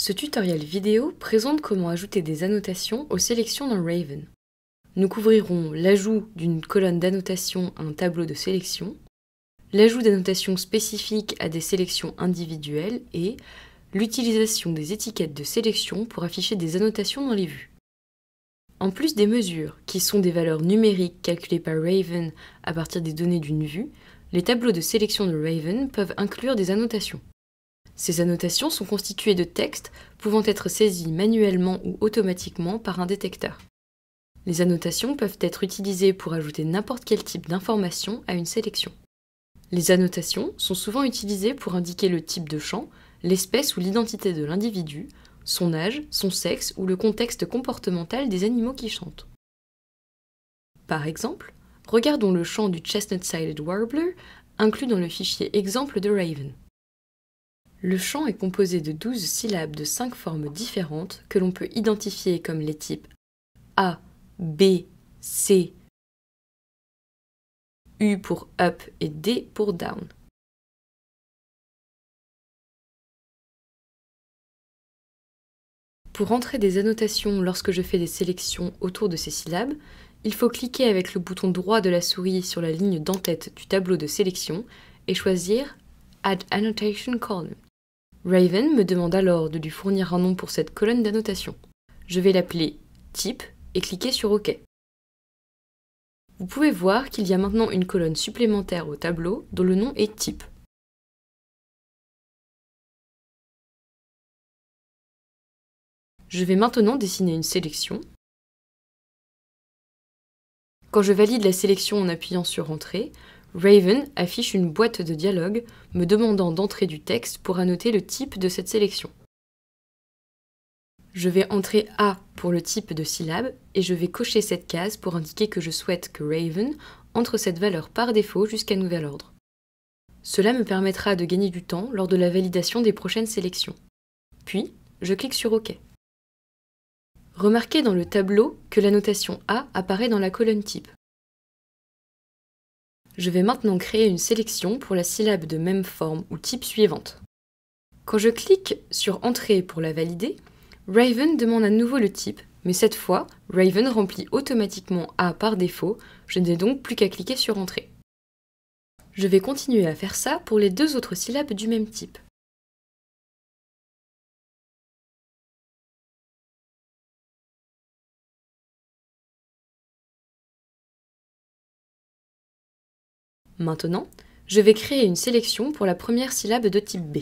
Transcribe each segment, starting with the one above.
Ce tutoriel vidéo présente comment ajouter des annotations aux sélections dans Raven. Nous couvrirons l'ajout d'une colonne d'annotation à un tableau de sélection, l'ajout d'annotations spécifiques à des sélections individuelles et l'utilisation des étiquettes de sélection pour afficher des annotations dans les vues. En plus des mesures, qui sont des valeurs numériques calculées par Raven à partir des données d'une vue, les tableaux de sélection de Raven peuvent inclure des annotations. Ces annotations sont constituées de textes pouvant être saisis manuellement ou automatiquement par un détecteur. Les annotations peuvent être utilisées pour ajouter n'importe quel type d'information à une sélection. Les annotations sont souvent utilisées pour indiquer le type de chant, l'espèce ou l'identité de l'individu, son âge, son sexe ou le contexte comportemental des animaux qui chantent. Par exemple, regardons le chant du Chestnut-Sided Warbler inclus dans le fichier exemple de Raven. Le chant est composé de 12 syllabes de 5 formes différentes que l'on peut identifier comme les types A, B, C, U pour up et D pour down. Pour entrer des annotations lorsque je fais des sélections autour de ces syllabes, il faut cliquer avec le bouton droit de la souris sur la ligne d'en-tête du tableau de sélection et choisir Add Annotation Column. Raven me demande alors de lui fournir un nom pour cette colonne d'annotation. Je vais l'appeler type et cliquer sur OK. Vous pouvez voir qu'il y a maintenant une colonne supplémentaire au tableau dont le nom est type. Je vais maintenant dessiner une sélection. Quand je valide la sélection en appuyant sur Entrée, Raven affiche une boîte de dialogue me demandant d'entrer du texte pour annoter le type de cette sélection. Je vais entrer A pour le type de syllabe et je vais cocher cette case pour indiquer que je souhaite que Raven entre cette valeur par défaut jusqu'à nouvel ordre. Cela me permettra de gagner du temps lors de la validation des prochaines sélections. Puis, je clique sur OK. Remarquez dans le tableau que la notation A apparaît dans la colonne type. Je vais maintenant créer une sélection pour la syllabe de même forme ou type suivante. Quand je clique sur Entrée pour la valider, Raven demande à nouveau le type, mais cette fois, Raven remplit automatiquement A par défaut, je n'ai donc plus qu'à cliquer sur Entrée. Je vais continuer à faire ça pour les deux autres syllabes du même type. Maintenant, je vais créer une sélection pour la première syllabe de type B.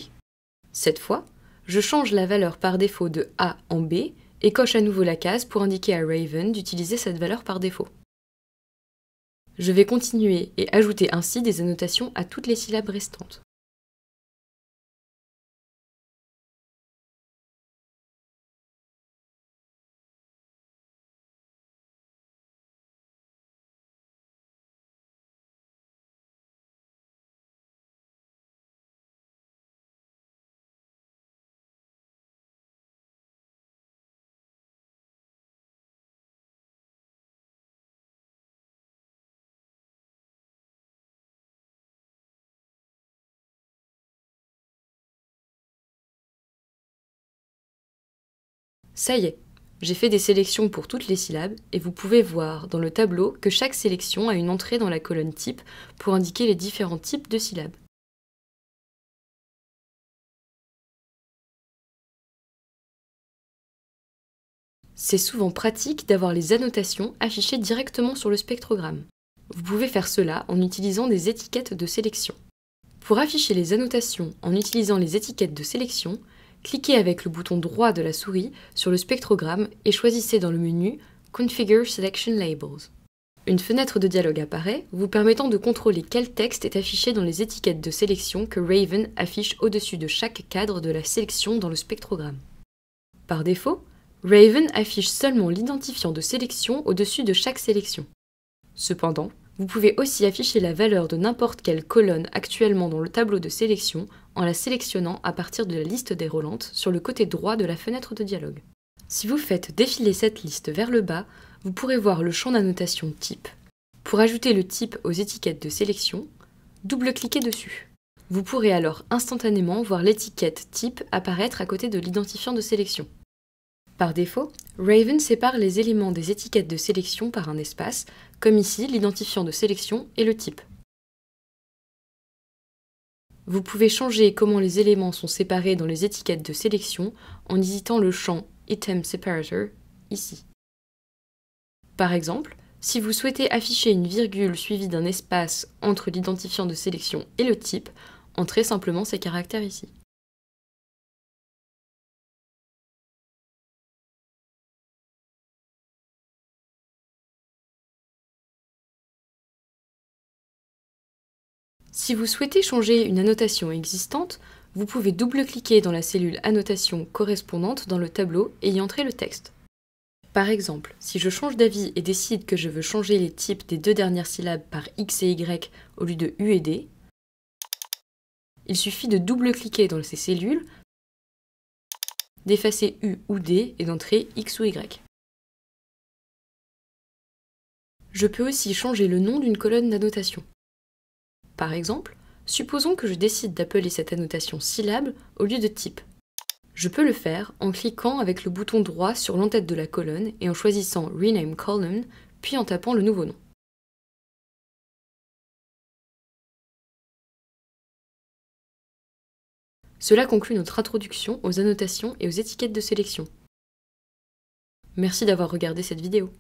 Cette fois, je change la valeur par défaut de A en B et coche à nouveau la case pour indiquer à Raven d'utiliser cette valeur par défaut. Je vais continuer et ajouter ainsi des annotations à toutes les syllabes restantes. Ça y est, j'ai fait des sélections pour toutes les syllabes et vous pouvez voir dans le tableau que chaque sélection a une entrée dans la colonne type pour indiquer les différents types de syllabes. C'est souvent pratique d'avoir les annotations affichées directement sur le spectrogramme. Vous pouvez faire cela en utilisant des étiquettes de sélection. Pour afficher les annotations en utilisant les étiquettes de sélection, cliquez avec le bouton droit de la souris sur le spectrogramme et choisissez dans le menu Configure Selection Labels. Une fenêtre de dialogue apparaît, vous permettant de contrôler quel texte est affiché dans les étiquettes de sélection que Raven affiche au-dessus de chaque cadre de la sélection dans le spectrogramme. Par défaut, Raven affiche seulement l'identifiant de sélection au-dessus de chaque sélection. Cependant, vous pouvez aussi afficher la valeur de n'importe quelle colonne actuellement dans le tableau de sélection en la sélectionnant à partir de la liste déroulante sur le côté droit de la fenêtre de dialogue. Si vous faites défiler cette liste vers le bas, vous pourrez voir le champ d'annotation type. Pour ajouter le type aux étiquettes de sélection, double-cliquez dessus. Vous pourrez alors instantanément voir l'étiquette type apparaître à côté de l'identifiant de sélection. Par défaut, Raven sépare les éléments des étiquettes de sélection par un espace, comme ici l'identifiant de sélection et le type. Vous pouvez changer comment les éléments sont séparés dans les étiquettes de sélection en éditant le champ Item Separator ici. Par exemple, si vous souhaitez afficher une virgule suivie d'un espace entre l'identifiant de sélection et le type, entrez simplement ces caractères ici. Si vous souhaitez changer une annotation existante, vous pouvez double-cliquer dans la cellule Annotation correspondante dans le tableau et y entrer le texte. Par exemple, si je change d'avis et décide que je veux changer les types des 2 dernières syllabes par X et Y au lieu de U et D, il suffit de double-cliquer dans ces cellules, d'effacer U ou D et d'entrer X ou Y. Je peux aussi changer le nom d'une colonne d'annotation. Par exemple, supposons que je décide d'appeler cette annotation syllabe au lieu de type. Je peux le faire en cliquant avec le bouton droit sur l'entête de la colonne et en choisissant Rename Column, puis en tapant le nouveau nom. Cela conclut notre introduction aux annotations et aux étiquettes de sélection. Merci d'avoir regardé cette vidéo.